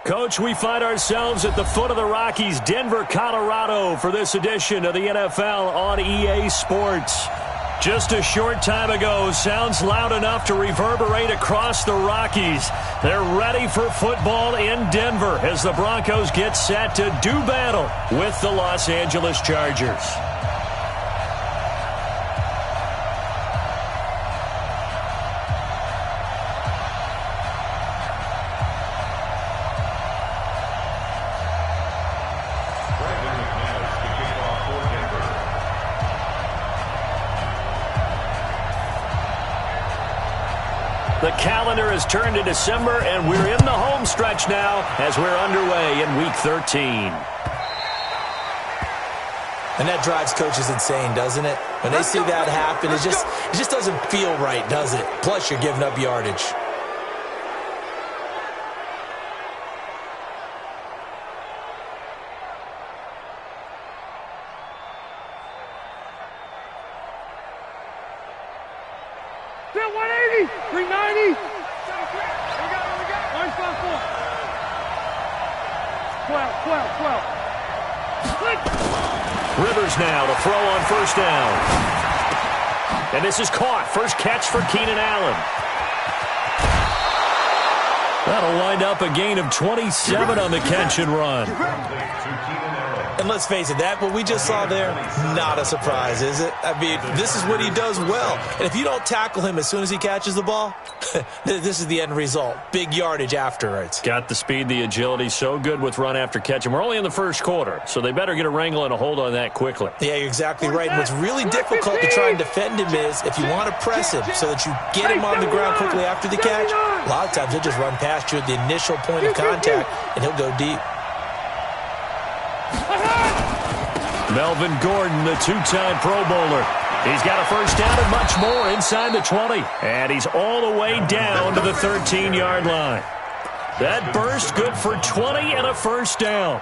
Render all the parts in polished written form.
Coach, we find ourselves at the foot of the Rockies, Denver, Colorado, for this edition of the NFL on EA Sports. Just a short time ago, sounds loud enough to reverberate across the Rockies. They're ready for football in Denver as the Broncos get set to do battle with the Los Angeles Chargers. The calendar has turned to December, and we're in the home stretch now as we're underway in Week 13. And that drives coaches insane, doesn't it? When they see that happen, it just doesn't feel right, does it? Plus, you're giving up yardage. Rivers now to throw on first down. And this is caught. First catch for Keenan Allen. That'll wind up a gain of 27 on the catch and run. And let's face it, what we just saw there, not a surprise, is it? I mean, this is what he does well. And if you don't tackle him as soon as he catches the ball, this is the end result. Big yardage afterwards. Got the speed, the agility, so good with run after catch. And we're only in the first quarter, so they better get a wrangle and a hold on that quickly. Yeah, you're exactly right. And what's really difficult to try and defend him is if you want to press him so that you get him on the ground quickly after the catch, a lot of times he'll just run past you at the initial point of contact, and he'll go deep. Melvin Gordon, the two-time Pro Bowler. He's got a first down and much more inside the 20. And he's all the way down to the 13-yard line. That burst good for 20 and a first down.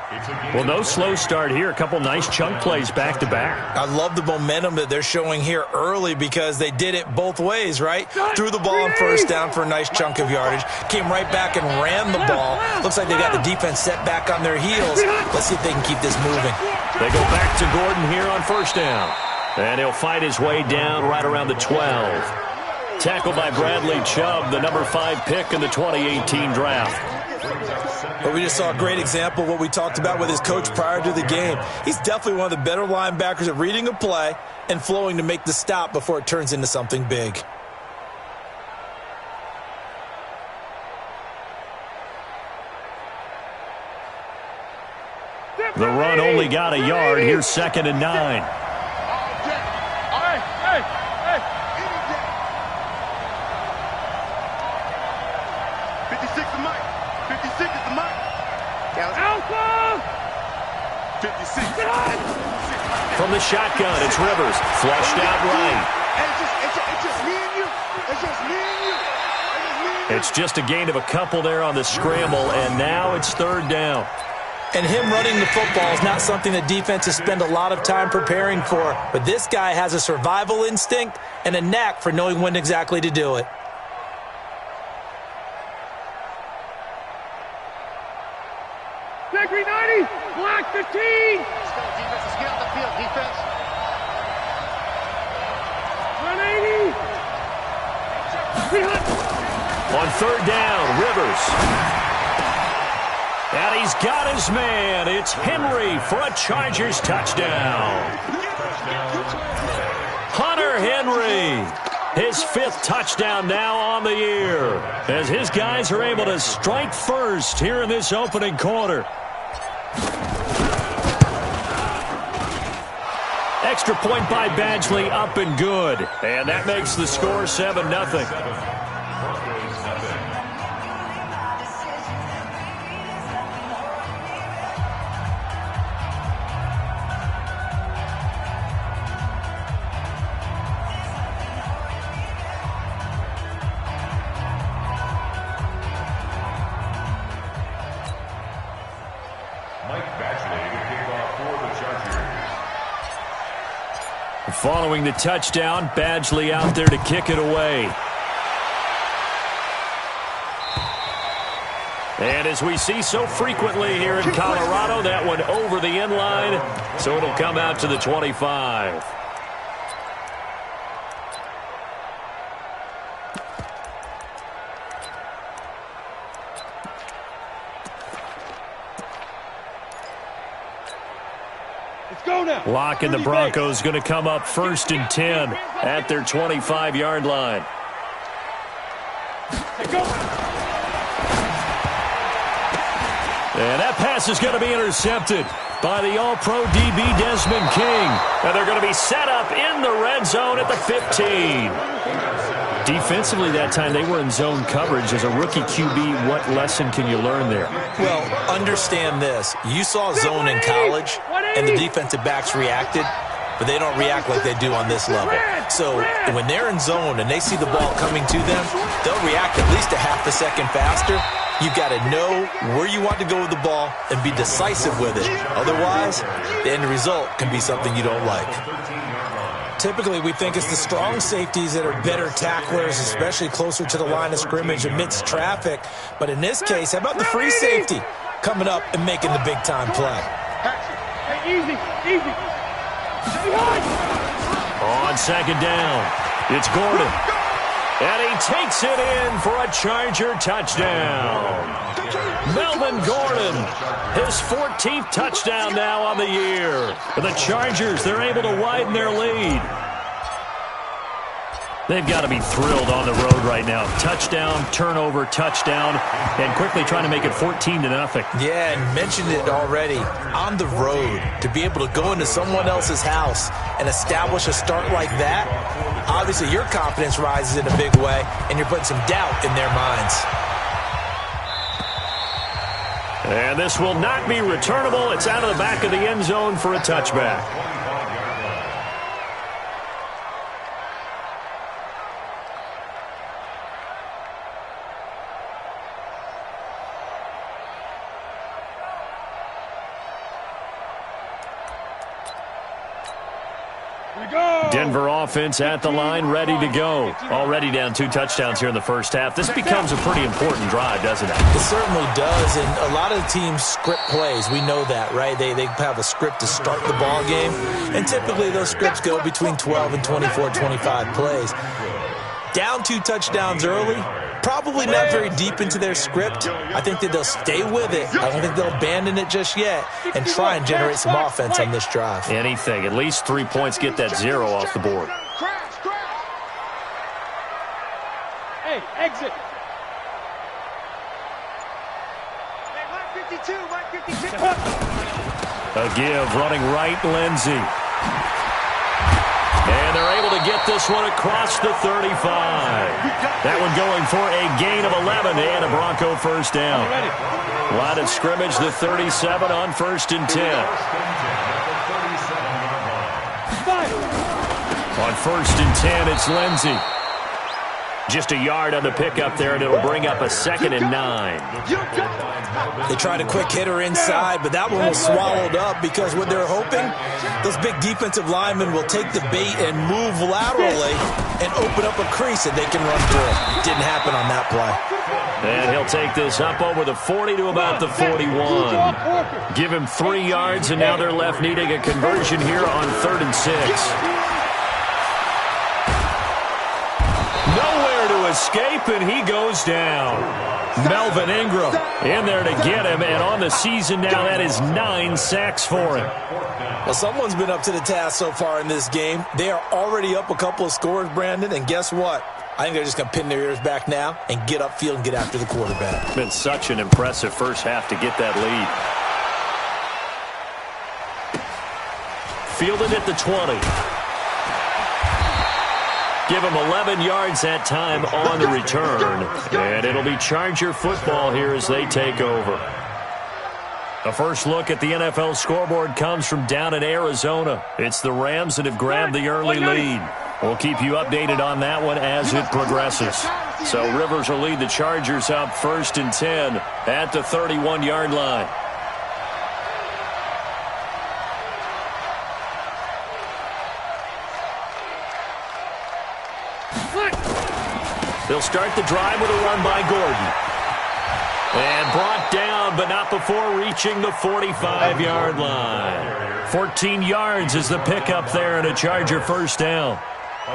Well, no slow start here. A couple nice chunk plays back-to-back. I love the momentum that they're showing here early because they did it both ways, right? Threw the ball on first down for a nice chunk of yardage. Came right back and ran the ball. Looks like they got the defense set back on their heels. Let's see if they can keep this moving. They go back to Gordon here on first down. And he'll fight his way down right around the 12. Tackled by Bradley Chubb, the number 5 pick in the 2018 draft. But we just saw a great example of what we talked about with his coach prior to the game. He's definitely one of the better linebackers at reading a play and flowing to make the stop before it turns into something big. The run only got a yard. Here's 2nd and 9. From the shotgun, it's Rivers. Flushed out right. It's just a gain of a couple there on the scramble, and now it's 3rd down. And him running the football is not something that defenses spend a lot of time preparing for. But this guy has a survival instinct and a knack for knowing when exactly to do it. Secondary 90, block 15. Let's go, defense. Let's get on the field, defense. 180. On 3rd down, Rivers. And he's got his man. It's Henry for a Chargers touchdown. Hunter Henry, his 5th touchdown now on the year, as his guys are able to strike first here in this opening quarter. Extra point by Badgley, up and good. And that makes the score 7-0. Following the touchdown, Badgley out there to kick it away. And as we see so frequently here in Colorado, that one over the end line, so it'll come out to the 25. Lock and the Broncos going to come up 1st and 10 at their 25-yard line. And that pass is going to be intercepted by the All-Pro DB Desmond King. And they're going to be set up in the red zone at the 15. Defensively that time, they were in zone coverage. As a rookie QB, what lesson can you learn there? Well, understand this. You saw zone in college, and the defensive backs reacted, but they don't react like they do on this level. So when they're in zone and they see the ball coming to them, they'll react at least a half a second faster. You've got to know where you want to go with the ball and be decisive with it. Otherwise, the end result can be something you don't like. Typically, we think it's the strong safeties that are better tacklers, especially closer to the line of scrimmage amidst traffic. But in this case, how about the free safety coming up and making the big-time play? Easy. On 2nd down, it's Gordon. And he takes it in for a Charger touchdown. Melvin Gordon, his 14th touchdown now on the year. The Chargers, they're able to widen their lead. They've got to be thrilled on the road right now. Touchdown, turnover, touchdown, and quickly trying to make it 14-0. Yeah, and mentioned it already. On the road, to be able to go into someone else's house and establish a start like that, obviously your confidence rises in a big way, and you're putting some doubt in their minds. And this will not be returnable. It's out of the back of the end zone for a touchback. Denver offense at the line, ready to go. Already down 2 touchdowns here in the first half. This becomes a pretty important drive, doesn't it? It certainly does, and a lot of the teams script plays. We know that, right? They have a script to start the ball game, and typically those scripts go between 12 and 24, 25 plays. Down 2 touchdowns early, probably not very deep into their script. I think that they'll stay with it. I don't think they'll abandon it just yet and try and generate some offense on this drive. Anything. At least 3 points, get that 0 off the board. Hey, exit. A give, running right, Lindsey. And they're able to get this one across the 35. That one going for a gain of 11 and a Bronco first down. Line of scrimmage, the 37 on 1st and 10. On 1st and 10, it's Lindsey. Just a yard on the pickup there, and it'll bring up a 2nd and 9. They tried a quick hitter inside, but that one was swallowed up because what they're hoping, those big defensive linemen will take the bait and move laterally and open up a crease that they can run through. Didn't happen on that play. And he'll take this up over the 40 to about the 41. Give him 3 yards, and now they're left needing a conversion here on 3rd and 6. Nowhere to escape, and he goes down. Melvin Ingram in there to get him, and on the season now, that is 9 sacks for him. Well, someone's been up to the task so far in this game. They are already up a couple of scores, Brandon, and guess what? I think they're just going to pin their ears back now and get upfield and get after the quarterback. It's been such an impressive first half to get that lead. Fielded at the 20. Give him 11 yards that time on the return. And it'll be Charger football here as they take over. A first look at the NFL scoreboard comes from down in Arizona. It's the Rams that have grabbed the early lead. We'll keep you updated on that one as it progresses. So Rivers will lead the Chargers up 1st and 10 at the 31-yard line. They'll start the drive with a run by Gordon. And brought down, but not before reaching the 45-yard line. 14 yards is the pickup there and a Charger first down.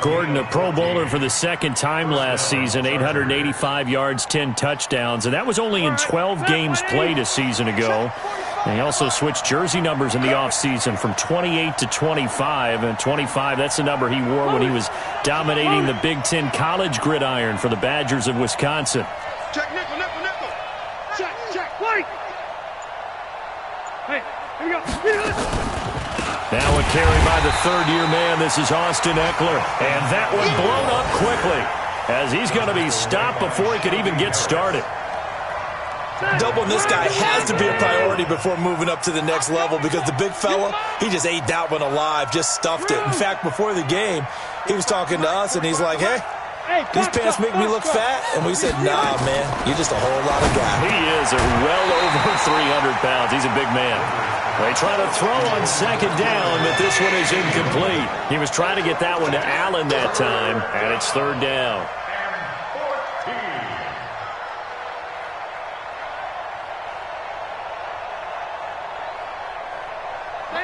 Gordon, a Pro Bowler for the second time last season, 885 yards, 10 touchdowns, and that was only in 12 games played a season ago. And he also switched jersey numbers in the offseason from 28 to 25, and 25, that's the number he wore when he was dominating the Big Ten college gridiron for the Badgers of Wisconsin. Check, nickel, nickel, nickel. Check, wait. Hey, here we go. Now a carry by the third-year man. This is Austin Eckler. And that one blown up quickly as he's going to be stopped before he could even get started. Doubling this guy has to be a priority before moving up to the next level because the big fella, he just ate that one alive, just stuffed it. In fact, before the game, he was talking to us, and he's like, hey, these pants make me look fat. And we said, nah, man, you're just a whole lot of guy. He is well over 300 pounds. He's a big man. They try to throw on second down, but this one is incomplete. He was trying to get that one to Allen that time, and it's third down.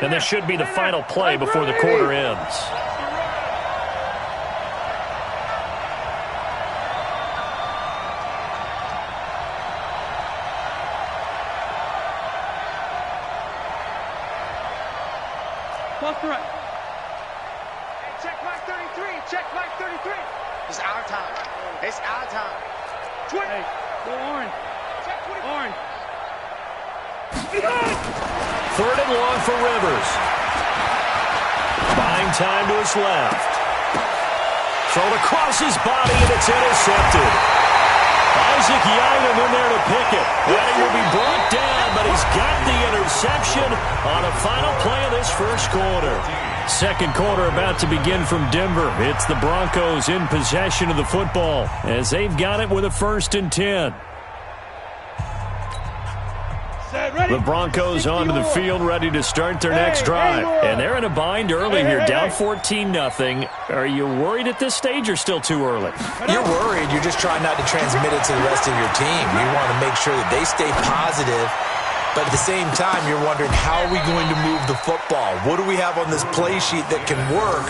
And this should be the final play before the quarter ends. Check flag 33. Check flag 33. It's our time. It's our time. 20. Hey, go Orange. Check 20. Orange. Third and long for Rivers. Buying time to his left. Thrown across his body, and it's intercepted. Isaac Yianum in there to pick it. And he will be brought down, but he's got the interception on a final play of this first quarter. Second quarter about to begin from Denver. It's the Broncos in possession of the football as they've got it with a 1st and 10. The Broncos onto the field, ready to start their next drive. And they're in a bind early here, down 14-0. Are you worried at this stage or still too early? You're worried. You're just trying not to transmit it to the rest of your team. You want to make sure that they stay positive. But at the same time, you're wondering, how are we going to move the football? What do we have on this play sheet that can work?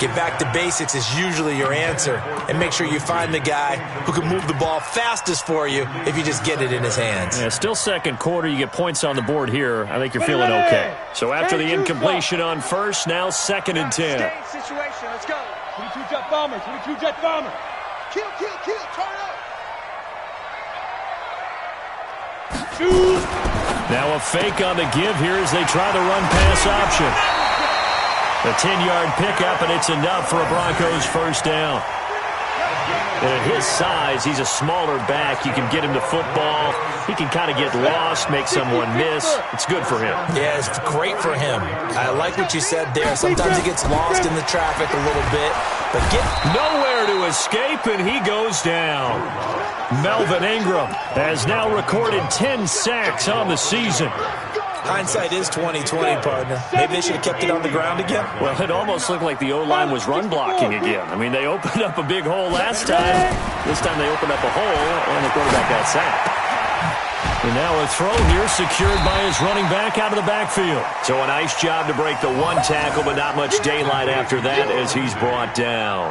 Get back to basics is usually your answer. And make sure you find the guy who can move the ball fastest for you if you just get it in his hands. Yeah, still second quarter. You get points on the board here. I think you're feeling okay. So after the incompletion on first, now 2nd and 10. Situation. Let's go. 22 jet bomber. 22 jet bomber. Kill. Turn up. Now a fake on the give here as they try the run-pass option. A 10-yard pickup, and it's enough for a Broncos first down. And at his size, he's a smaller back. You can get him to football. He can kind of get lost, make someone miss. It's good for him. Yeah, it's great for him. I like what you said there. Sometimes he gets lost in the traffic a little bit, but nowhere to escape, and he goes down. Melvin Ingram has now recorded 10 sacks on the season. Hindsight is 20/20, partner. Maybe they should have kept it on the ground again. Well, it almost looked like the O-line was run blocking again. I mean, they opened up a big hole last time. This time they opened up a hole, and the quarterback got sacked. And now a throw here secured by his running back out of the backfield. So a nice job to break the one tackle, but not much daylight after that as he's brought down.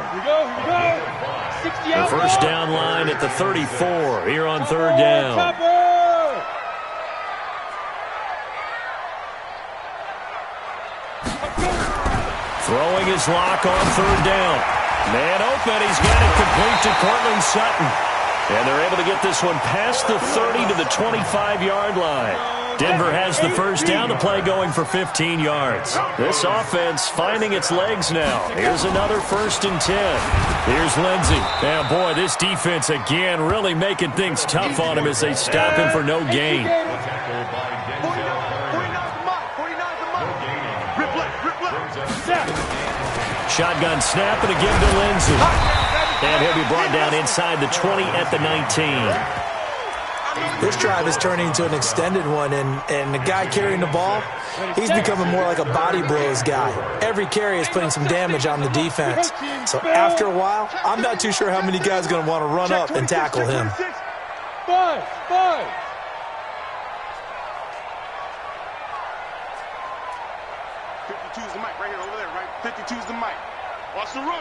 The first down line at the 34 here on third down. Throwing his lock on third down. Man open, he's got it complete to Cortland Sutton. And they're able to get this one past the 30 to the 25-yard line. Denver has the first down, the play going for 15 yards. This offense finding its legs now. Here's another 1st and 10. Here's Lindsey. Yeah, boy, this defense again really making things tough on him as they stop him for no gain. Shotgun snap and again to Lindsey. And he'll be brought down inside the 20 at the 19. This drive is turning into an extended one, and the guy carrying the ball, he's becoming more like a body blows guy. Every carry is putting some damage on the defense. So after a while, I'm not too sure how many guys are going to want to run up and tackle him. Five. 52's the mic right here, over there, right? 52's the mic. Watch the run.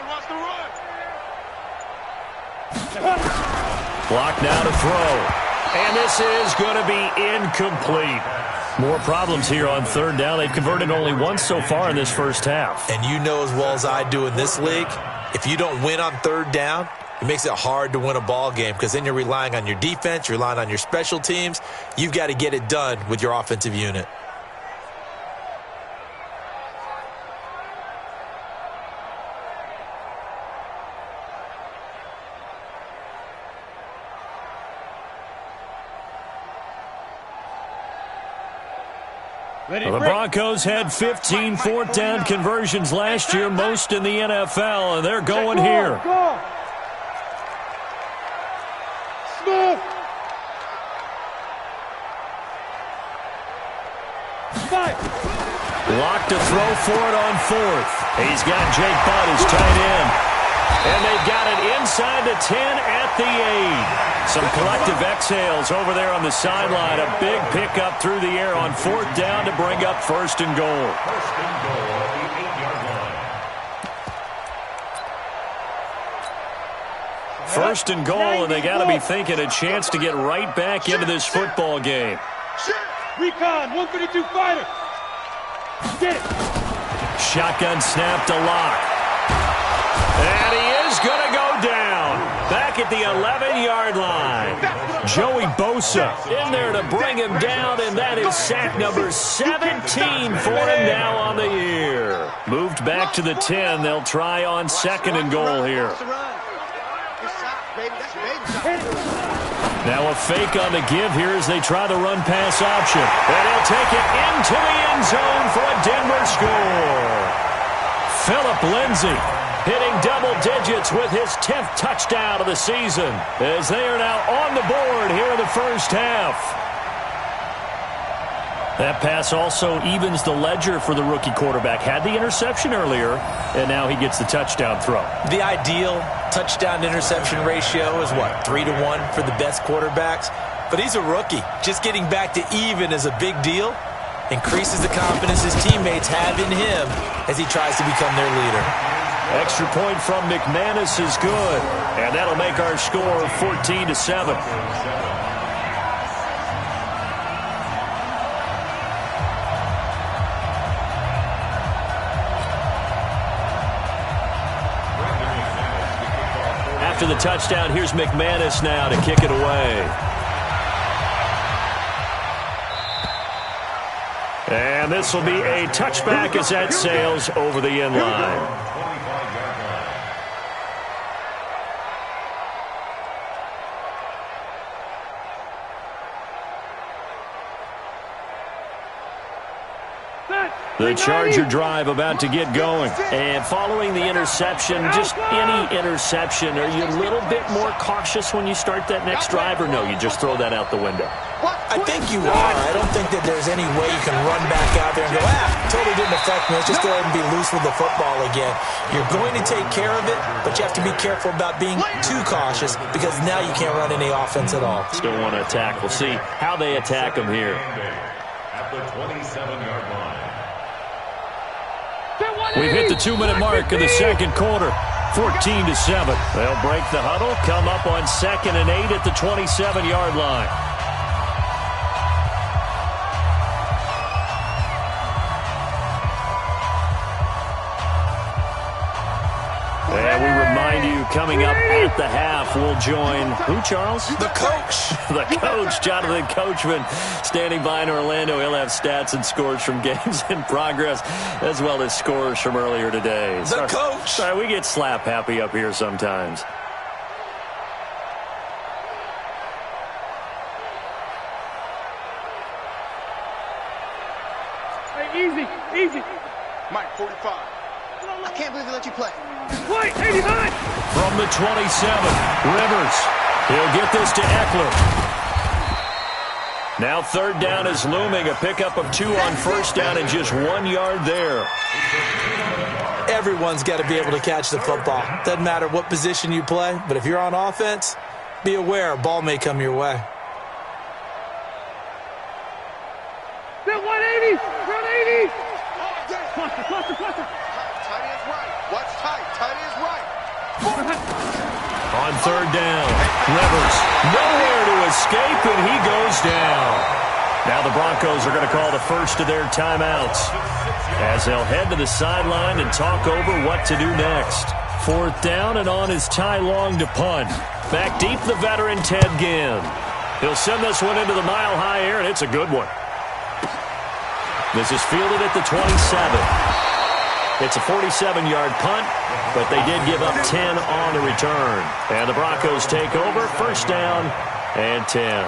Block now to throw. And this is going to be incomplete. More problems here on third down. They've converted only once so far in this first half. And you know as well as I do in this league, if you don't win on third down, it makes it hard to win a ball game because then you're relying on your defense, you're relying on your special teams. You've got to get it done with your offensive unit. Well, the Broncos had 15 fourth down conversions last year, most in the NFL, and they're going here. Locked to throw for it on fourth. He's got Jake Butt as tight end. And they've got it inside the 10 at the 8. Some collective exhales over there on the sideline. A big pickup through the air on fourth down to bring up first and goal. First and goal, and they got to be thinking a chance to get right back into this football game. Recon, 152 fighter. Get it. Shotgun snap to Lock. And he is going to go down. Back at the 11-yard line. Joey Bosa in there to bring him down, and that is sack number 17 for him now on the year. Moved back to the 10. They'll try on second and goal here. Now a fake on the give here as they try the run-pass option. And he'll take it into the end zone for a Denver score. Phillip Lindsay hitting double digits with his 10th touchdown of the season as they are now on the board here in the first half. That pass also evens the ledger for the rookie quarterback. Had the interception earlier, and now he gets the touchdown throw. The ideal touchdown-interception ratio is, what, 3-to-1 for the best quarterbacks? But he's a rookie. Just getting back to even is a big deal. Increases the confidence his teammates have in him as he tries to become their leader. Extra point from McManus is good, and that'll make our score 14-7. After the touchdown, here's McManus now to kick it away. And this will be a touchback as that sails over the end line. The Charger drive about to get going. And following the interception, just any interception, are you a little bit more cautious when you start that next drive, or no, you just throw that out the window? I think you are. I don't think that there's any way you can run back out there and go, totally didn't affect me. Let's just go ahead and be loose with the football again. You're going to take care of it, but you have to be careful about being too cautious because now you can't run any offense at all. Still want to attack. We'll see how they attack them here. At the 27-yard line. We've hit the 2-minute mark of the second quarter. 14-7. They'll break the huddle, come up on 2nd and 8 at the 27-yard line. And we remind you, coming up at the half, we'll join who, Charles? The coach. The coach, Jonathan Coachman, standing by in Orlando. He'll have stats and scores from games in progress, as well as scores from earlier today. The coach. Sorry, we get slap happy up here sometimes. Hey, easy. Mike, 45. I can't believe they let you play. Wait, 89! From the 27, Rivers. He'll get this to Eckler. Now 3rd down is looming. A pickup of 2 on 1st down and just 1 yard there. Everyone's got to be able to catch the football. Doesn't matter what position you play, but if you're on offense, be aware a ball may come your way. Tight end's right. Watch tight. Tight end's right. On third down, Rivers nowhere to escape, and he goes down. Now the Broncos are going to call the first of their timeouts as they'll head to the sideline and talk over what to do next. Fourth down, and on is Ty Long to punt. Back deep, the veteran Ted Ginn. He'll send this one into the mile-high air, and it's a good one. This is fielded at the 27. It's a 47-yard punt, but they did give up 10 on the return. And the Broncos take over, first down and 10.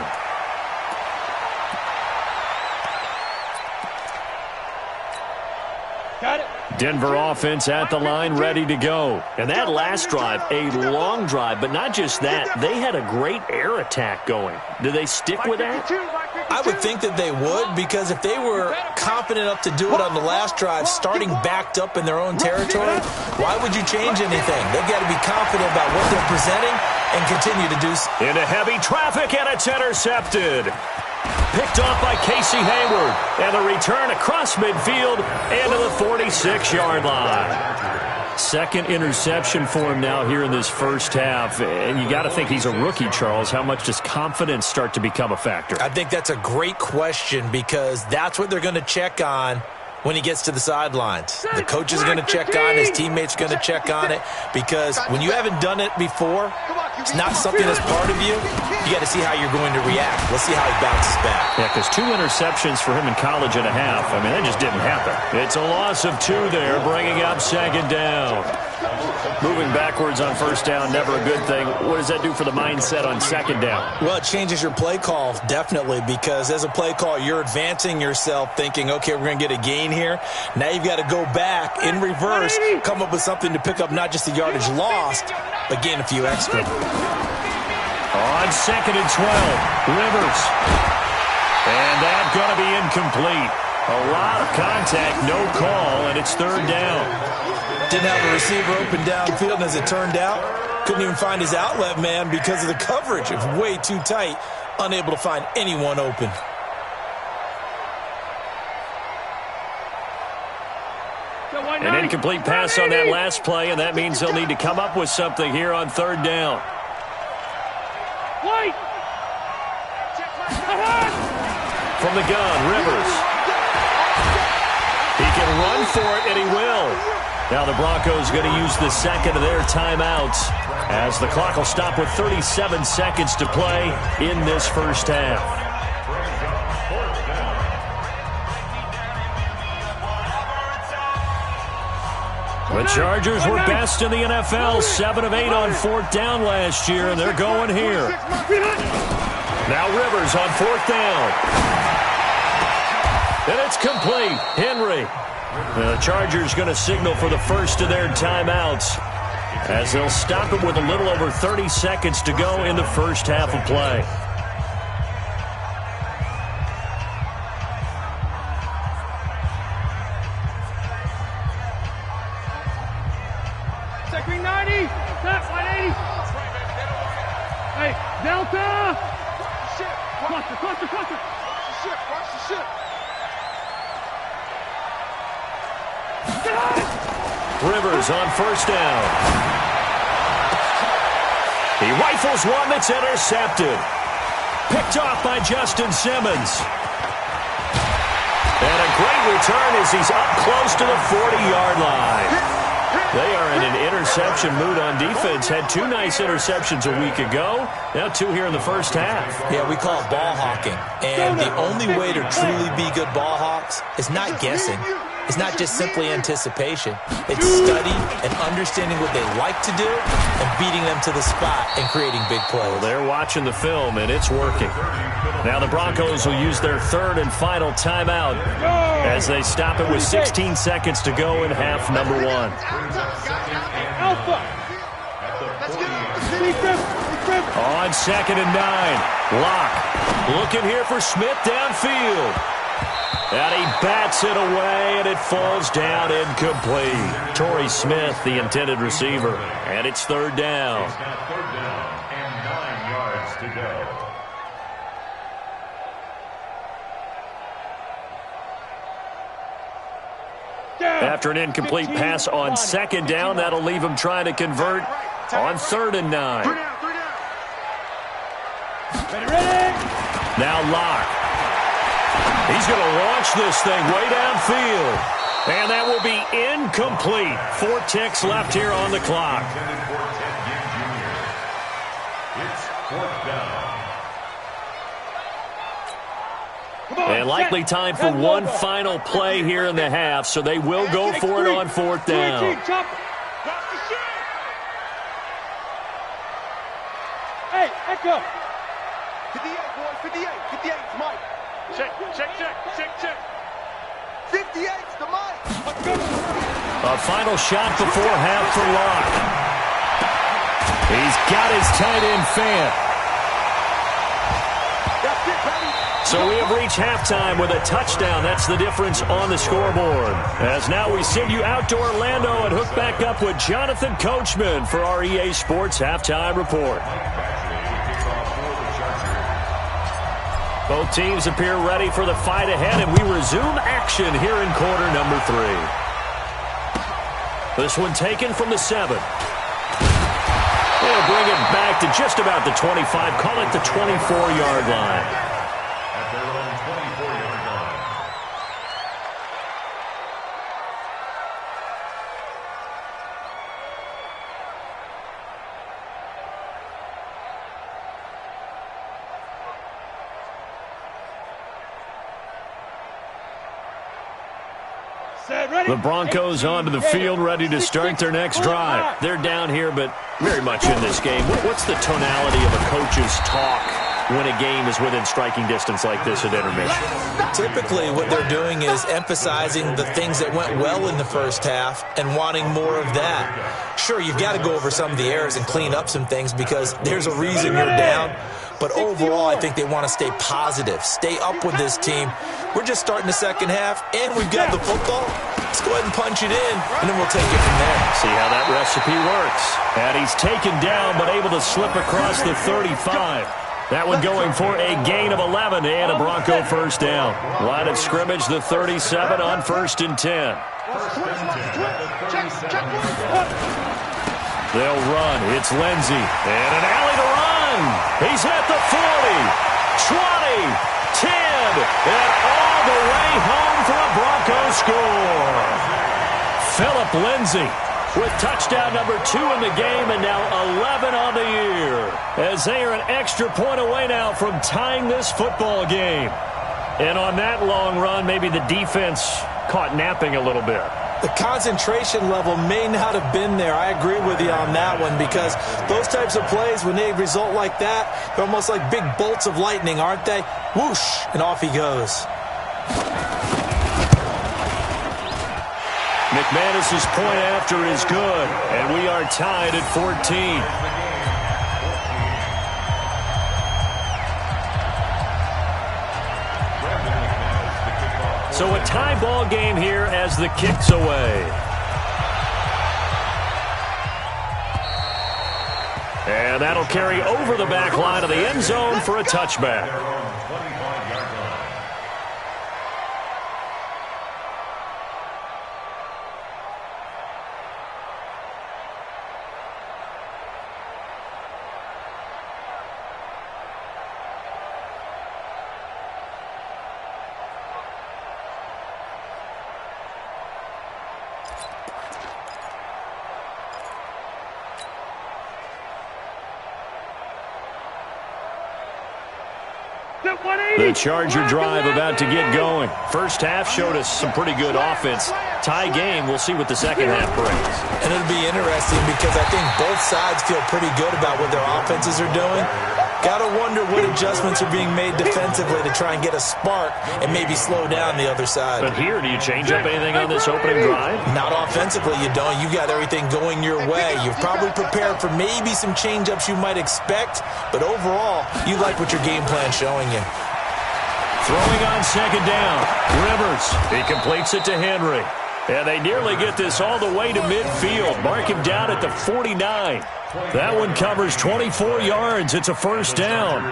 Got it. Denver offense at the line, ready to go. And that last drive, a long drive, but not just that. They had a great air attack going. Do they stick with that? I would think that they would, because if they were confident enough to do it on the last drive, starting backed up in their own territory, why would you change anything? They've got to be confident about what they're presenting and continue to do so. Into heavy traffic, and it's intercepted. Picked off by Casey Hayward. And the return across midfield and to the 46-yard line. Second interception for him now here in this first half. And you got to think he's a rookie, Charles. How much does confidence start to become a factor? I think that's a great question, because that's what they're going to check on when he gets to the sidelines. The coach is going to check on, his teammates are going to check on it, because when you haven't done it before, it's not something that's part of you. You got to see how you're going to react. Let's see how he bounces back. Yeah, because 2 interceptions for him in college and a half. I mean, that just didn't happen. It's a loss of 2 there, bringing up second down. Moving backwards on first down, never a good thing. What does that do for the mindset on second down? Well, it changes your play call, definitely, because as a play call, you're advancing yourself thinking, okay, we're going to get a gain here. Now you've got to go back in reverse, come up with something to pick up not just the yardage lost, but gain a few extra. On second and 12, Rivers. And that's going to be incomplete. A lot of contact, no call, and it's third down. Didn't have a receiver open downfield, and as it turned out, couldn't even find his outlet man because of the coverage. It was way too tight, unable to find anyone open. An incomplete pass on that last play, and that means they'll need to come up with something here on third down. From the gun, Rivers. He can run for it, and he will. Now the Broncos going to use the second of their timeouts as the clock will stop with 37 seconds to play in this first half. The Chargers were best in the NFL, 7 of 8 on fourth down last year, and they're going here. Now Rivers on fourth down. And it's complete. Henry. The Chargers going to signal for the first of their timeouts as they'll stop it with a little over 30 seconds to go in the first half of play. Second 90. That's 180. Hey, Delta. Cluster. Watch the ship. Rivers on first down. He rifles one that's intercepted. Picked off by Justin Simmons. And a great return as he's up close to the 40-yard line. They are in an interception mood on defense. Had 2 nice interceptions a week ago. Now 2 here in the first half. Yeah, we call it ball hawking. And the only way to truly be good ball hawks is not guessing. It's not just simply anticipation. It's study and understanding what they like to do and beating them to the spot and creating big plays. Well, they're watching the film, and it's working. Now the Broncos will use their third and final timeout as they stop it with 16 seconds to go in half number 1. Alpha. On second and 9, Locke looking here for Smith downfield. And he bats it away, and it falls down incomplete. Torrey Smith, the intended receiver. And it's third down. Third down and 9 yards to go. After an incomplete pass on second down, that'll leave him trying to convert on 3rd and 9. Now Locke. He's going to launch this thing way downfield. And that will be incomplete. 4 ticks left here on the clock. It's 4th down. And likely time for one final play here in the half, so they will go for it on 4th down. Hey, Echo. 58, boys, 58. 58's Mike. Check. 58's the Mike. A final shot before half for Locke. He's got his tight end fan. So we have reached halftime with a touchdown. That's the difference on the scoreboard. As now we send you out to Orlando and hook back up with Jonathan Coachman for our EA Sports Halftime Report. Both teams appear ready for the fight ahead, and we resume action here in quarter number 3. This one taken from the 7. They'll bring it back to just about the 25, call it the 24-yard line. At their own 24-yard line. The Broncos onto the field, ready to start their next drive. They're down here, but very much in this game. What's the tonality of a coach's talk when a game is within striking distance like this at intermission? Typically, what they're doing is emphasizing the things that went well in the first half and wanting more of that. Sure, you've got to go over some of the errors and clean up some things because there's a reason you're down. But overall, I think they want to stay positive, stay up with this team. We're just starting the second half, and we've got the football. Let's go ahead and punch it in, and then we'll take it from there. See how that recipe works. And he's taken down, but able to slip across the 35. That one going for a gain of 11 and a Bronco first down. Line of scrimmage, the 37 on 1st and 10. They'll run. It's Lindsey. And an alley to run. He's at the 40, 20, 10, and all the way home for a Bronco score. Phillip Lindsey with touchdown number 2 in the game and now 11 on the year. As they are an extra point away now from tying this football game. And on that long run, maybe the defense caught napping a little bit. The concentration level may not have been there. I agree with you on that one because those types of plays, when they result like that, they're almost like big bolts of lightning, aren't they? Whoosh, and off he goes. McManus's point after is good, and we are tied at 14. So a tie ball game here as the kick's away. And that'll carry over the back line of the end zone for a touchback. The Charger drive about to get going. First half showed us some pretty good offense. Tie game, we'll see what the second half brings. And it'll be interesting because I think both sides feel pretty good about what their offenses are doing. Got to wonder what adjustments are being made defensively to try and get a spark and maybe slow down the other side. But here, do you change up anything on this opening drive? Not offensively, you don't. You got everything going your way. You've probably prepared for maybe some change-ups you might expect, but overall, you like what your game plan's showing you. Throwing on second down. Rivers. He completes it to Henry. And they nearly get this all the way to midfield. Mark him down at the 49. That one covers 24 yards. It's a first down.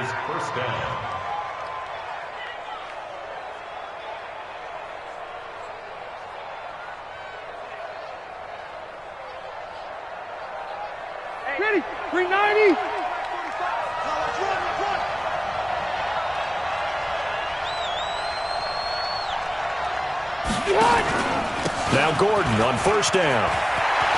Ready? 390. Now Gordon on first down.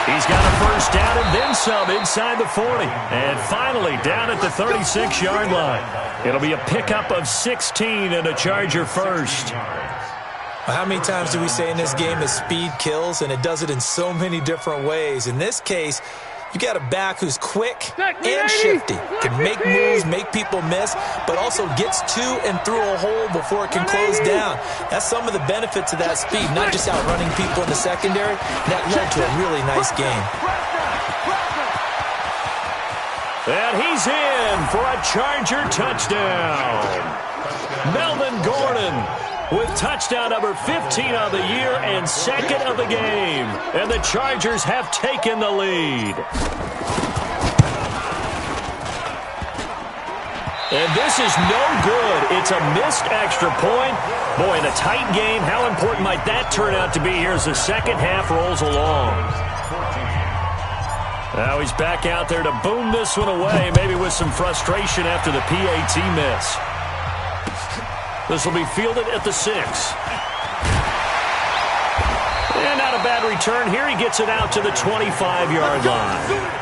He's got a first down and then some inside the 40. And finally down at the 36-yard line. It'll be a pickup of 16 and a Charger first. How many times do we say in this game that speed kills, and it does it in so many different ways? In this case, you got a back who's quick and shifty, can make moves, make people miss, but also gets to and through a hole before it can close down. That's some of the benefits of that speed, not just outrunning people in the secondary. That led to a really nice game. And he's in for a Charger touchdown. Melvin Gordon with touchdown number 15 of the year and second of the game. And the Chargers have taken the lead. And this is no good. It's a missed extra point. Boy, in a tight game, how important might that turn out to be here as the second half rolls along? Now he's back out there to boom this one away, maybe with some frustration after the PAT miss. This will be fielded at the 6. And not a bad return here. He gets it out to the 25-yard line.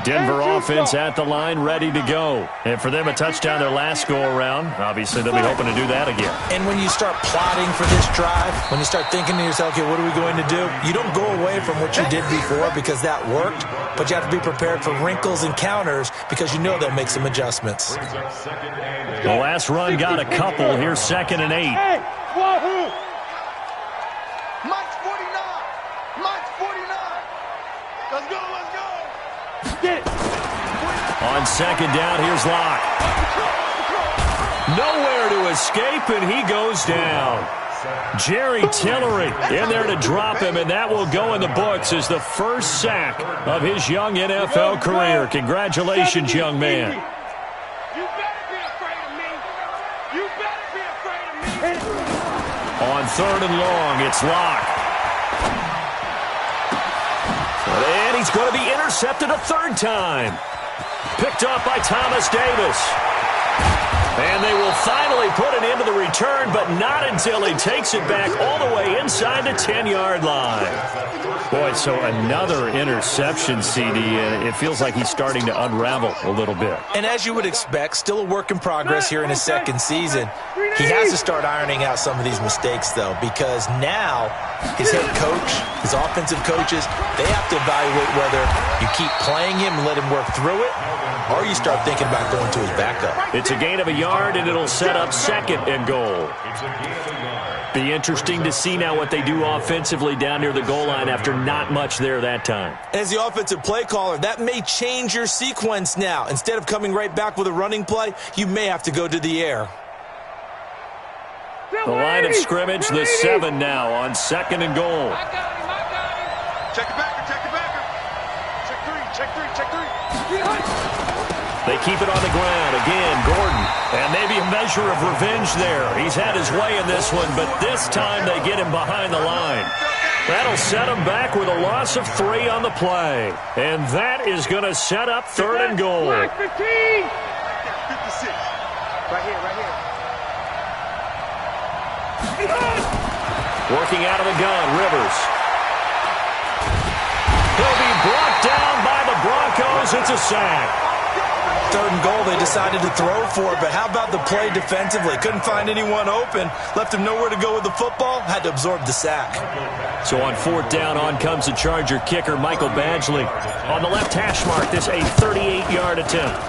Denver offense at the line, ready to go. And for them, a touchdown their last go-around. Obviously, they'll be hoping to do that again. And when you start plotting for this drive, when you start thinking to yourself, okay, what are we going to do? You don't go away from what you did before because that worked, but you have to be prepared for wrinkles and counters because you know they'll make some adjustments. The last run got a couple. Here's 2nd and 8. Hey, wahoo! Mike's 49. Mike's 49. Let's go, let's go. Get it. On 2nd down, here's Locke. Nowhere to escape, and he goes down. Jerry Tillery in there to drop him, and that will go in the books as the first sack of his young NFL career. Congratulations, young man. You better be afraid of me. You better be afraid of me. On 3rd and long, it's Locke. And he's going to be intercepted a 3rd time. Picked up by Thomas Davis. And they will finally put an end to the return, but not until he takes it back all the way inside the 10-yard line. Boy, so another interception, CD, and it feels like he's starting to unravel a little bit. And as you would expect, still a work in progress here in his 2nd season. He has to start ironing out some of these mistakes, though, because now his head coach, his offensive coaches, they have to evaluate whether you keep playing him and let him work through it, or you start thinking about going to his backup. It's a gain of a yard, and it'll set up 2nd and goal. Be interesting to see now what they do offensively down near the goal line after not much there that time. As the offensive play caller, that may change your sequence now. Instead of coming right back with a running play, you may have to go to the air. The line of scrimmage, the 7 now on 2nd and goal. I got him. Check the backer, check the backer. Check 3, check 3, check 3. They keep it on the ground. Again, Gordon. And maybe a measure of revenge there. He's had his way in this one, but this time they get him behind the line. That'll set him back with a loss of 3 on the play. And that is going to set up 3rd and goal. 56. Right here, right here. Working out of the gun, Rivers. He'll be brought down by the Broncos. It's a sack. 3rd and goal, they decided to throw for it, but how about the play defensively? Couldn't find anyone open, left him nowhere to go with the football, had to absorb the sack. So on 4th down, on comes the Charger kicker, Michael Badgley. On the left hash mark, this a 38-yard attempt.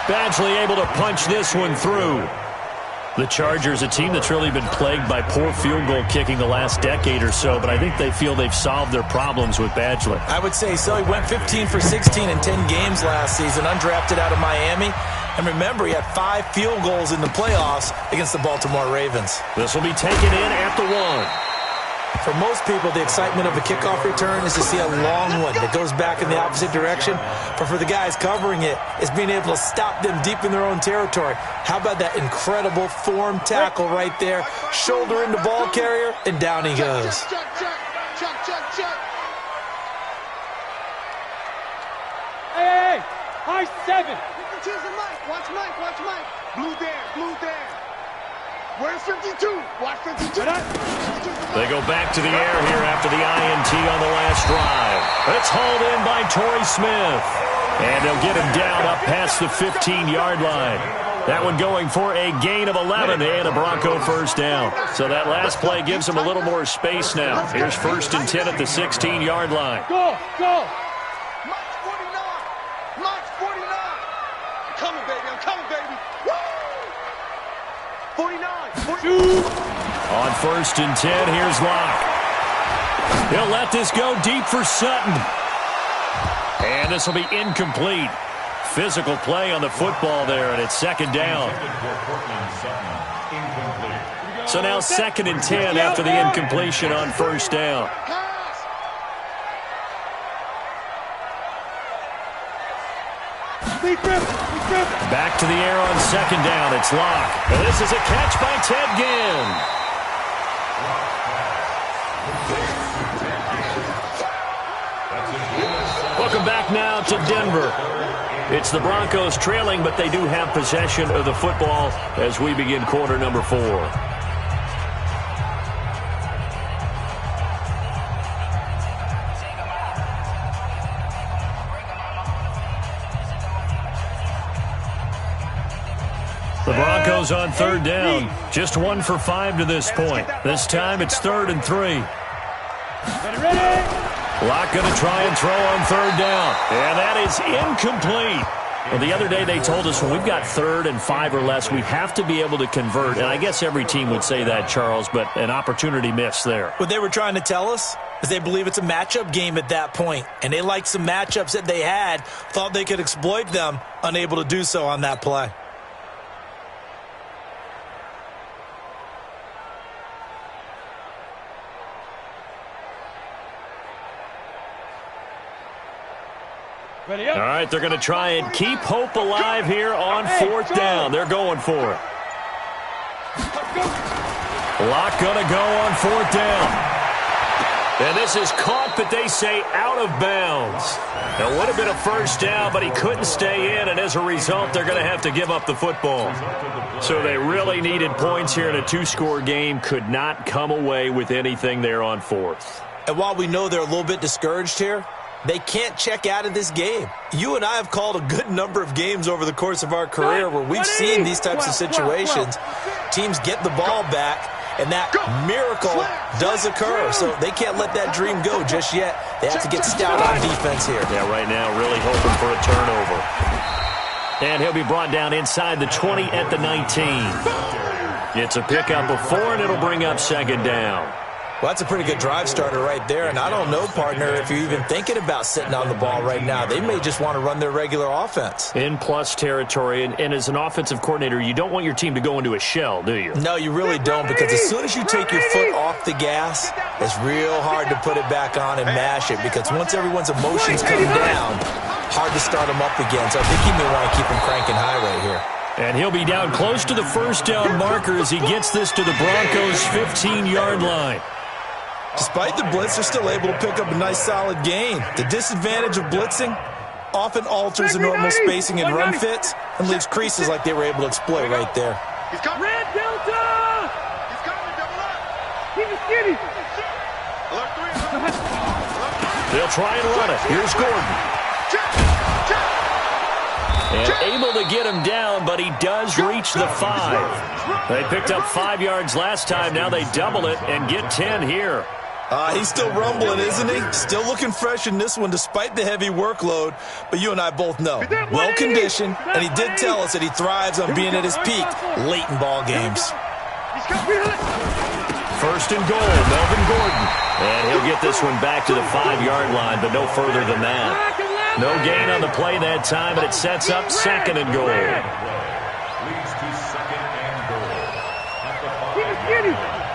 Badgley able to punch this one through. The Chargers, a team that's really been plagued by poor field goal kicking the last decade or so, but I think they feel they've solved their problems with Badgley. I would say so. He went 15 for 16 in 10 games last season, undrafted out of Miami. And remember, he had 5 field goals in the playoffs against the Baltimore Ravens. This will be taken in at the 1. For most people, the excitement of a kickoff return is to see a long one that goes back in the opposite direction. But for the guys covering it, it's being able to stop them deep in their own territory. How about that incredible form tackle right there? Shoulder into ball carrier, and down he goes. Hey, high 7. You can choose the Mike. Watch Mike, watch Mike. Blue there, blue there. Where's 52? Watch 52. They go back to the air here after the INT on the last drive. It's hauled in by Torrey Smith. And they'll get him down up past the 15-yard line. That one going for a gain of 11 and a Bronco first down. So that last play gives them a little more space now. Here's 1st and 10 at the 16-yard line. Go, go. Mike's 49. Mike's 49. I'm coming, baby. I'm coming, baby. Woo! 49. On 1st and 10, here's Locke. He'll let this go deep for Sutton. And this will be incomplete. Physical play on the football there, and it's 2nd down. So now 2nd and 10 after the incompletion on 1st down. Back to the air on 2nd down. It's Locke. And this is a catch by Ted Ginn. Welcome back now to Denver. It's the Broncos trailing, but they do have possession of the football as we begin quarter number 4. The Broncos on 3rd down. Just 1 for 5 to this point. This time it's 3rd and 3. Locke going to try and throw on 3rd down. And that is incomplete. Well, the other day they told us when we've got 3rd and 5 or less, we have to be able to convert. And I guess every team would say that, Charles, but an opportunity missed there. What they were trying to tell us is they believe it's a matchup game at that point. And they liked some matchups that they had, thought they could exploit them, unable to do so on that play. All right, they're going to try and keep hope alive here on 4th down. They're going for it. Locke going to go on 4th down. And this is caught, but they say out of bounds. Now, would have been a first down, but he couldn't stay in, and as a result, they're going to have to give up the football. So they really needed points here in a 2-score game, could not come away with anything there on 4th. And while we know they're a little bit discouraged here, they can't check out of this game. You and I have called a good number of games over the course of our career where we've seen these types of situations. Teams get the ball back, and that miracle does occur. So they can't let that dream go just yet. They have to get stout on defense here. Yeah, right now really hoping for a turnover. And he'll be brought down inside the 20 at the 19. It's a pickup of 4, and it'll bring up 2nd down. Well, that's a pretty good drive starter right there. And I don't know, partner, if you're even thinking about sitting on the ball right now. They may just want to run their regular offense. In plus territory. And as an offensive coordinator, you don't want your team to go into a shell, do you? No, you really don't, because as soon as you take your foot off the gas, it's real hard to put it back on and mash it, because once everyone's emotions come down, hard to start them up again. So I think you may want to keep them cranking high right here. And he'll be down close to the first down marker as he gets this to the Broncos' 15-yard line. Despite the blitz, they're still able to pick up a nice, solid gain. The disadvantage of blitzing often alters the normal spacing and run fits and leaves creases like they were able to exploit right there. He's got red delta. He's got the double up. Keep it skinny. Alert 3. They'll try and run it. Here's Gordon. And able to get him down, but he does reach the 5. They picked up 5 yards last time. Now they double it and get 10 here. He's still rumbling, isn't he? Still looking fresh in this one despite the heavy workload. But you and I both know, well-conditioned, and he did tell us that he thrives on being at his peak late in ball games. 1st and goal, Melvin Gordon. And he'll get this one back to the 5-yard line, but no further than that. No gain on the play that time, but it sets up 2nd and goal. Leads to 2nd and goal. At the 5-yard line.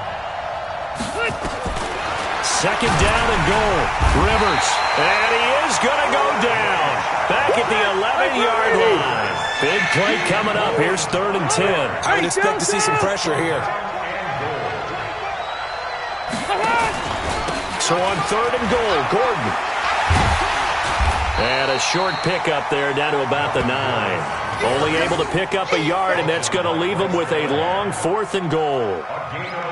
second down and goal. Rivers. And he is going to go down. Back at the 11-yard line. Big play coming up. Here's 3rd and 10. I would expect to see some pressure here. So on 3rd and goal, Gordon. And a short pickup there down to about the 9. Only able to pick up a yard, and that's going to leave him with a long 4th and goal.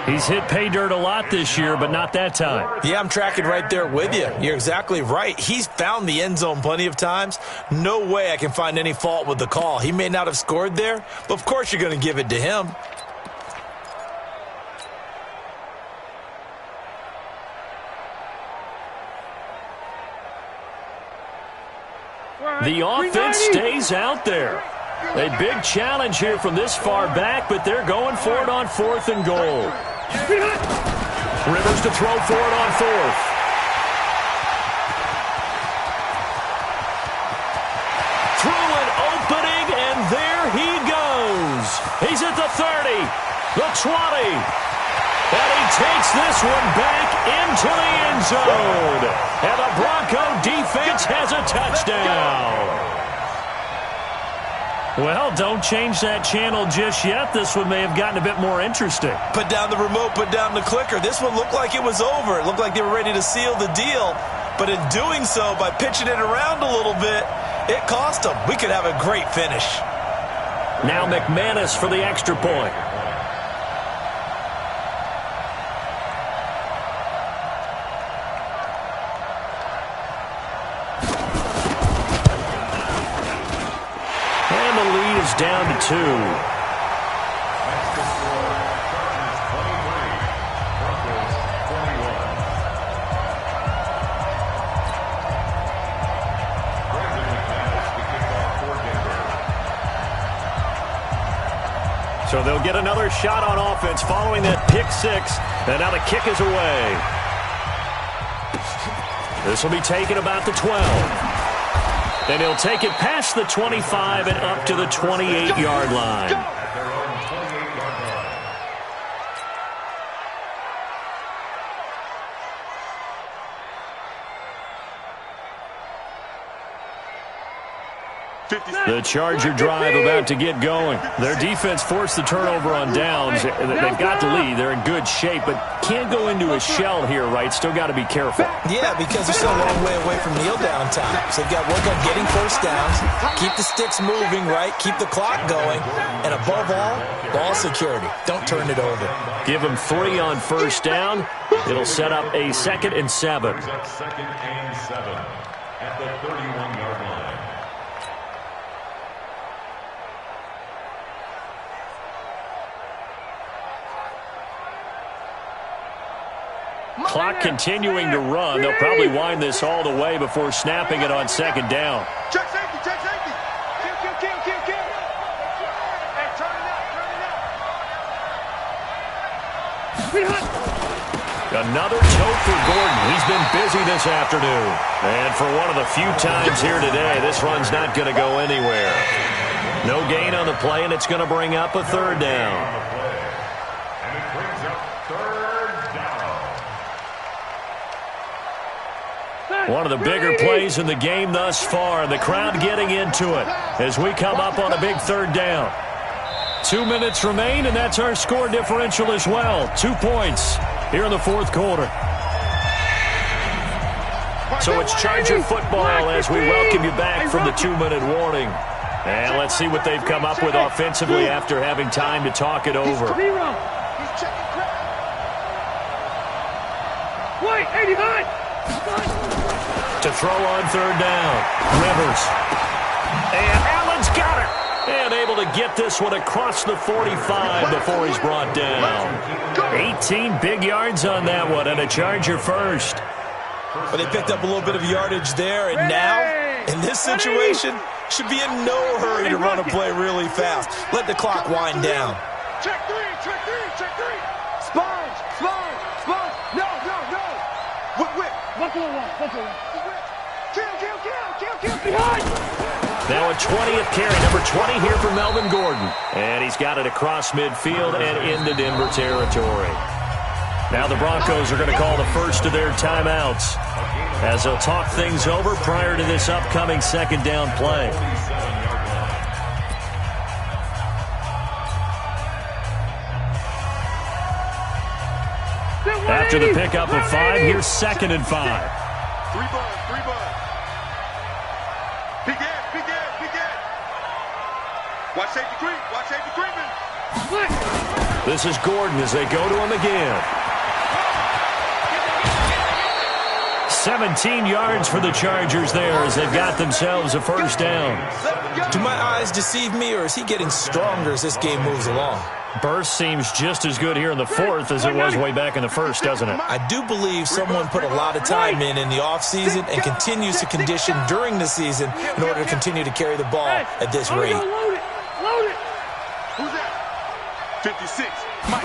He's hit pay dirt a lot this year, but not that time. Yeah, I'm tracking right there with you. You're exactly right. He's found the end zone plenty of times. No way I can find any fault with the call. He may not have scored there, but of course you're going to give it to him. The offense stays out there. A big challenge here from this far back, but they're going for it on 4th and goal. Rivers to throw for it on 4th. Through an opening, and there he goes. He's at the 30, the 20. And he takes this one back into the end zone. And the Bronco defense has a touchdown. Well, don't change that channel just yet. This one may have gotten a bit more interesting. Put down the remote, put down the clicker. This one looked like it was over. It looked like they were ready to seal the deal. But in doing so, by pitching it around a little bit, it cost them. We could have a great finish. Now McManus for the extra point. Down to 2. So they'll get another shot on offense following that pick 6. And now the kick is away. This will be taken about the 12. And he'll take it past the 25 and up to the 28-yard line. The Charger drive about to get going. Their defense forced the turnover on downs. They've got the lead. They're in good shape, but can't go into a shell here, right? Still got to be careful. Yeah, because they're still a long way away from kneel down time. So they've got to work on getting first downs, keep the sticks moving, right? Keep the clock going. And above all, ball security. Don't turn it over. Give them 3 on first down. It'll set up a 2nd and 7. 2nd and 7 at the 31-yard line. Clock continuing to run. They'll probably wind this all the way before snapping it on 2nd down. Check safety, check safety. Kill. Hey, turn it up. Another tote for Gordon. He's been busy this afternoon. And for one of the few times here today, this run's not going to go anywhere. No gain on the play, and it's going to bring up a 3rd down. And it brings up 3rd down. One of the bigger plays in the game thus far. The crowd getting into it as we come up on a big 3rd down. 2 minutes remain, and that's our score differential as well. 2 points here in the 4th quarter. So it's Charger football as we welcome you back from the 2-minute warning. And let's see what they've come up with offensively after having time to talk it over. Wait, 89. To throw on 3rd down. Rivers. And Allen's got it. And able to get this one across the 45 before he's brought down. 18 big yards on that one, and a Charger first. But they picked up a little bit of yardage there, and now, in this situation, should be in no hurry to run a play really fast. Let the clock wind down. Check 3. Sponge. No. Whip. Buffalo one. Kill. Behind. Now a 20th carry, number 20 here for Melvin Gordon. And he's got it across midfield and into Denver territory. Now the Broncos are going to call the first of their timeouts as they'll talk things over prior to this upcoming second down play. After the pickup of 5, here's 2nd and 5. 3 buds, 3 buds. Big Ed. Watch safety creeping. This is Gordon as they go to him again. 17 yards for the Chargers there as they've got themselves a first down. Do my eyes deceive me, or is he getting stronger as this game moves along? Burst seems just as good here in the 4th as it was way back in the 1st, doesn't it? I do believe someone put a lot of time in the offseason and continues to condition during the season in order to continue to carry the ball at this rate. Load it. Who's that? 56. Mike.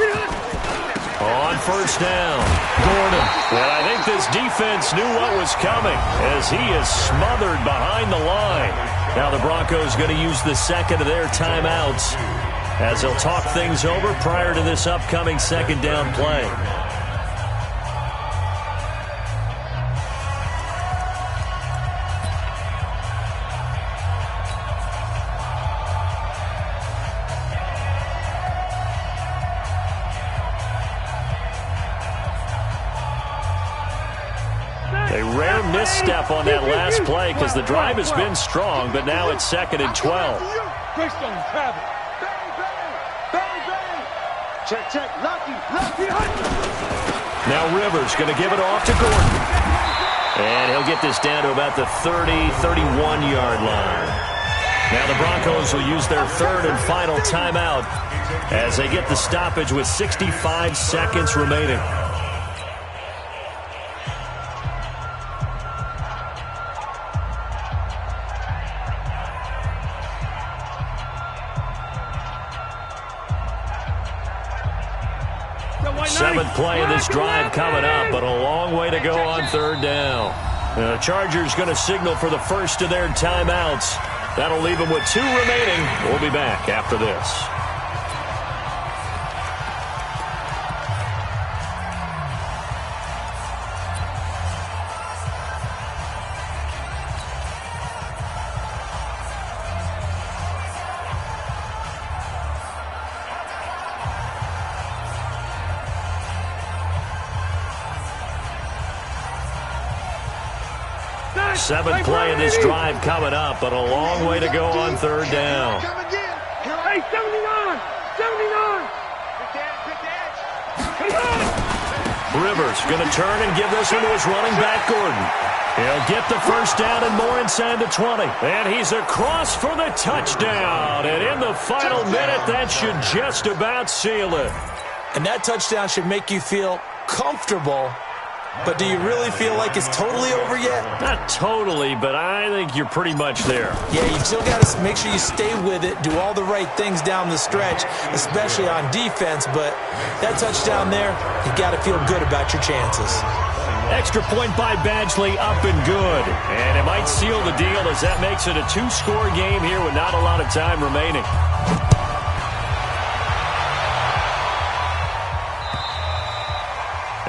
On first down, Gordon. And I think this defense knew what was coming as he is smothered behind the line. Now the Broncos going to use the second of their timeouts as they'll talk things over prior to this upcoming second down play. A rare misstep on that last play because the drive has been strong, but now it's 2nd and 12. Greystone, Travis. Bang. Check. Lucky. Now Rivers going to give it off to Gordon. And he'll get this down to about the 31-yard line. Now the Broncos will use their 3rd and final timeout as they get the stoppage with 65 seconds remaining. Seventh play of this drive coming up, but a long way to go on 3rd down. The Chargers going to signal for the first of their timeouts. That'll leave them with 2 remaining. We'll be back after this. Seventh play of this drive coming up, but a long way to go on 3rd down. Hey, 79. Rivers going to turn and give this one to his running back, Gordon. He'll get the first down and more inside the 20. And he's across for the touchdown. And in the final minute, that should just about seal it. And that touchdown should make you feel comfortable. But do you really feel like it's totally over yet? Not totally, but I think you're pretty much there. Yeah, you still got to make sure you stay with it, do all the right things down the stretch, especially on defense. But that touchdown there, you got to feel good about your chances. Extra point by Badgley, up and good. And it might seal the deal as that makes it a 2-score game here with not a lot of time remaining.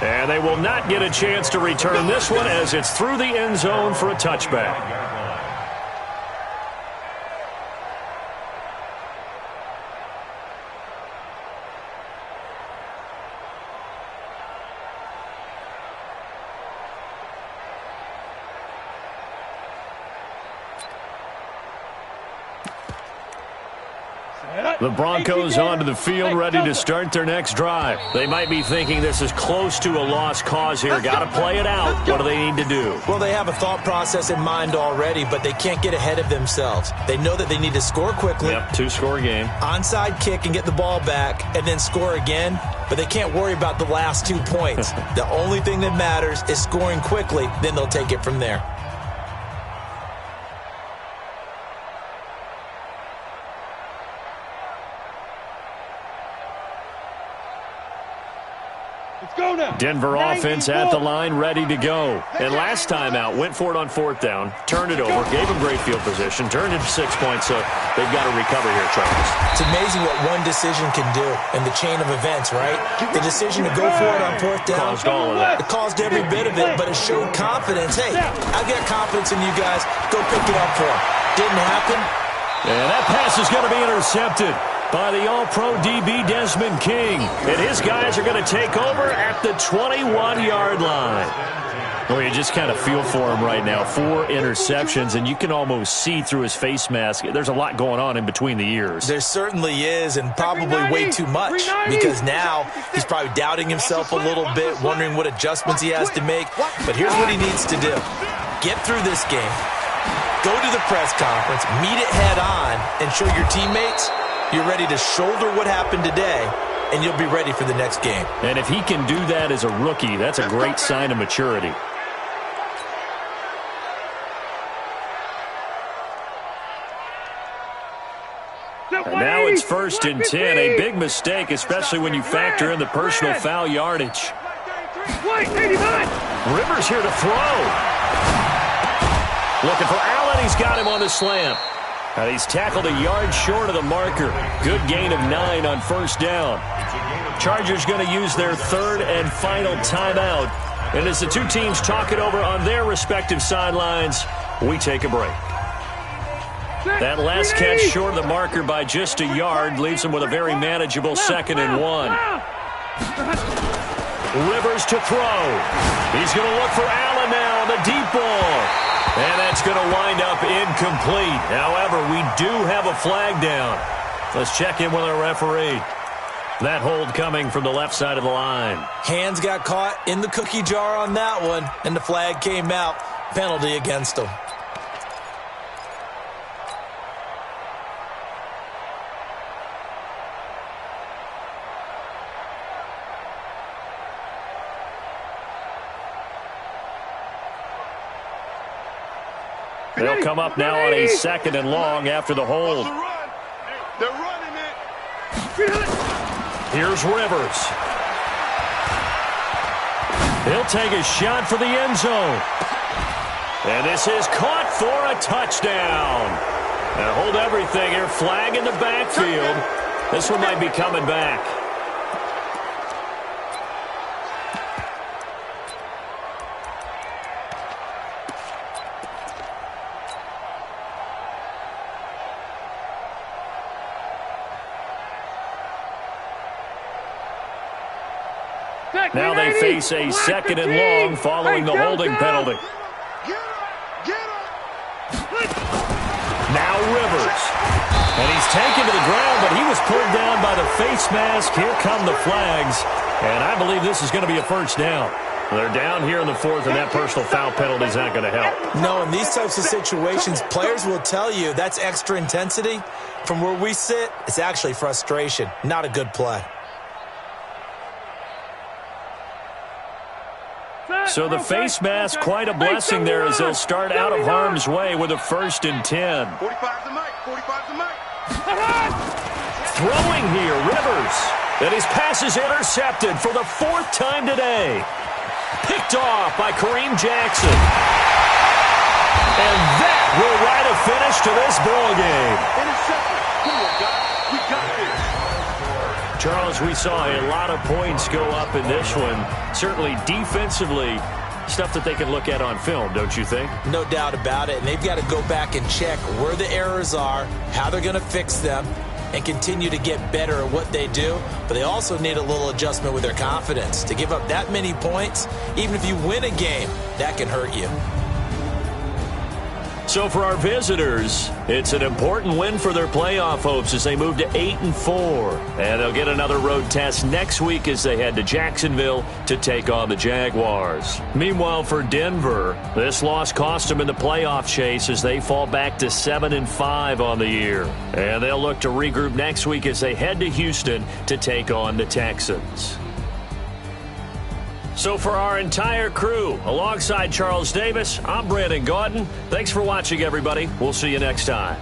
And they will not get a chance to return this one as it's through the end zone for a touchback. The Broncos onto the field ready to start their next drive. They might be thinking this is close to a lost cause here. Got to play it out. What do they need to do? Well, they have a thought process in mind already, but they can't get ahead of themselves. They know that they need to score quickly. Yep, 2-score game. Onside kick and get the ball back and then score again, but they can't worry about the last 2 points. The only thing that matters is scoring quickly, then they'll take it from there. Denver offense at the line, ready to go. And last time out, went for it on fourth down, turned it over, gave them great field position, turned it to 6 points, so they've got to recover here, Charles. It's amazing what one decision can do in the chain of events, right? The decision to go for it on fourth down. Caused all of that. It caused every bit of it, but it showed confidence. Hey, I've got confidence in you guys. Go pick it up for them. Didn't happen. And that pass is going to be intercepted by the All-Pro DB Desmond King. And his guys are going to take over at the 21-yard line. Well, you just kind of feel for him right now. 4 interceptions, and you can almost see through his face mask. There's a lot going on in between the ears. There certainly is, and probably way too much, because now he's probably doubting himself a little bit, wondering what adjustments he has to make. But here's what he needs to do. Get through this game. Go to the press conference, meet it head on, and show your teammates you're ready to shoulder what happened today, and you'll be ready for the next game. And if he can do that as a rookie, that's a great sign of maturity. And now it's 1st and 10, a big mistake, especially when you factor in the personal foul yardage. Rivers here to throw. Looking for Allen. He's got him on the slam. And he's tackled a yard short of the marker. Good gain of 9 on first down. Chargers going to use their 3rd and final timeout. And as the two teams talk it over on their respective sidelines, we take a break. That last catch short of the marker by just a yard leaves him with a very manageable 2nd and 1. Rivers to throw. He's going to look for Allen now on the deep ball. And that's going to wind up incomplete. However, we do have a flag down. Let's check in with our referee. That hold coming from the left side of the line. Hands got caught in the cookie jar on that one, and the flag came out. Penalty against him. They'll come up now on a 2nd and long after the hold. They're running it. Here's Rivers. He'll take a shot for the end zone. And this is caught for a touchdown. Now hold everything here. Flag in the backfield. This one might be coming back. Now they face a 2nd and long following the holding penalty. Now Rivers. And he's taken to the ground, but he was pulled down by the face mask. Here come the flags. And I believe this is going to be a first down. They're down here in the 4th, and that personal foul penalty is not going to help. No, in these types of situations, players will tell you that's extra intensity. From where we sit, it's actually frustration. Not a good play. So the face mask, quite a blessing there as they'll start out of harm's way with a 1st and 10. 45's the mic. 45's the mic. Throwing here, Rivers. And his pass is intercepted for the 4th time today. Picked off by Kareem Jackson. And that will write a finish to this ball game. Intercepted. Come on, guys. We got this. Charles, we saw a lot of points go up in this one. Certainly defensively, stuff that they can look at on film, don't you think? No doubt about it. And they've got to go back and check where the errors are, how they're going to fix them, and continue to get better at what they do. But they also need a little adjustment with their confidence. To give up that many points, even if you win a game, that can hurt you. So for our visitors, it's an important win for their playoff hopes as they move to 8-4. And they'll get another road test next week as they head to Jacksonville to take on the Jaguars. Meanwhile, for Denver, this loss cost them in the playoff chase as they fall back to 7-5 on the year. And they'll look to regroup next week as they head to Houston to take on the Texans. So for our entire crew, alongside Charles Davis, I'm Brandon Gaudin. Thanks for watching, everybody. We'll see you next time.